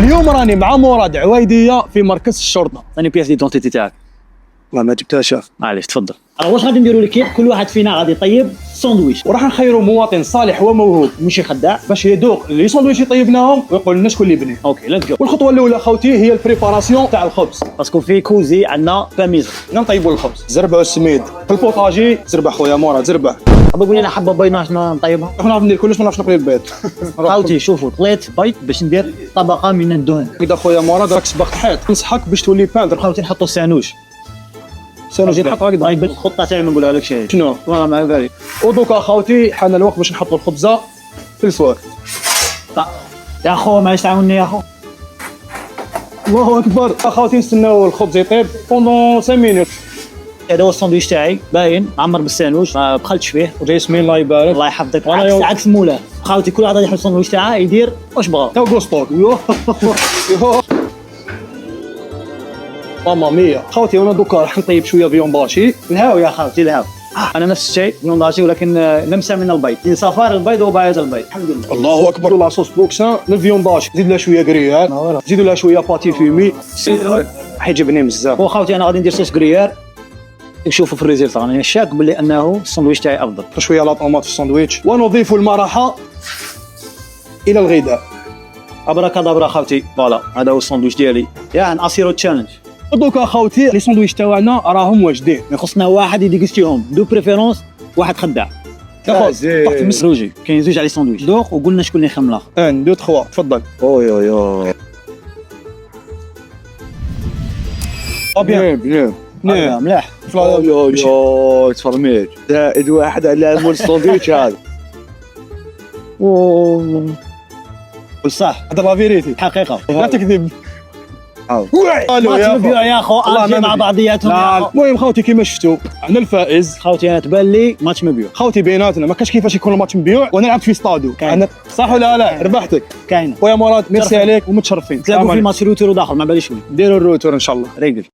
اليوم راني مع مراد عويديه في مركز الشرطه. ثاني بياس ديدونتيتي تاعك. والله ما جبتهاش. معليش تفضل. واش غادي نديروا لك؟ كل واحد فينا غادي يطيب ساندويش وراح نخيروا مواطن صالح وموهوب ماشي خداع. باش يذوق لي ساندويش يطيبناهم ويقول لنا شكون اللي بنيه. اوكي ليتس جو. والخطوه الاولى خوتي هي البريباراسيون تاع الخبز. باسكو في كوزي عندنا باميز. نطيبوا الخبز، زربه والسميد في البوطاجي. زربه خويا مراد زربه. حاب نقول لنا حبه بيض نطيبها. نعرف ندير كلش، ما نعرفش نقلي البيض. خاوتي شوفوا طليت بيض باش ندير طبقه من الدهن. كذا خويا مراد راك سبقت حيط، نصحك باش تولي باندر. خاوتي نحطوا السانوش. سانوش نحطها هكذا. هاي الخطه تاعي ما نقولها لك شيء. شنو؟ والله مع ذلك. ودوكا خوتي حان الوقت باش نحطوا الخبزه في الفوار. يا خو معليش تعاوني يا خو. الله اكبر. اخوتي نستناو الخبز يطيب بوندون 5 مينوت. هذا هو الساندويش تاعي باين معمر بالسانوش ما بخلتش فيه. بسم الله يبارك. الله يحفظك. وانا عكس يوم- عكس مولاه. خاوتي كل واحد يحط الساندويش تاعه يدير واش بغا. تو غوستوك. ماما مية. خوتي وانا دوكا راح نطيب شويه فيون باشي. الهاو يا خاوتي الهاو. انا نفس الشيء بيونداشي ولكن لمسه من البيض. صفار البيض وبايض البيض. الحمد لله. الله اكبر. لا صوص بوكسان الفيون باشي، زيد لها شويه كريال، زيدوا لها شويه باتي فيمي. حيجبني بزاف. وخاوتي انا غادي ندير صوص كريير. نشوفوا في الريزلت راني شاك باللي انه الساندويش تاعي افضل. شويه لا طوماط في الساندويتش ونضيف المرحه الى الغذاء. ابراكادابرا خاوتي. فوالا هذا هو الساندويش ديالي. يا ناسيرو تشالنج. دوكا خوتي لي ساندويتش تاعنا راهم واجدين. خصنا واحد يديكستيهم دو بريفيرونس. واحد خداع. تاخذ روجي كاين زوج على ساندويش دوق وقلنا شكون اللي يخدم الاخر. 1 2 3 تفضل. اوي اوي اوي. بيان بيان نعم ملاح. يو تفرميت زائد واحد على مول الساندويتش هذا. صح هذا لا فيريتي حقيقه. لا تكذب. ما تبيع يا خو اجي مع بعضياتهم يا خو. المهم خوتي كيما شفتوا عندنا الفائز. خاوتي انا تبان لي ماتش مبيوع. خوتي بيناتنا ما كاش كيفاش يكون الماتش مبيوع وانا لعبت في ستادو. كاين. صح ولا لا؟ ربحتك كاينه. خويا مراد. ميرسي عليك ومتشرفين. تلاقوا في ماتش روتر وداخل ما باليش وين. ديروا الروتور ان شاء الله. ريقل.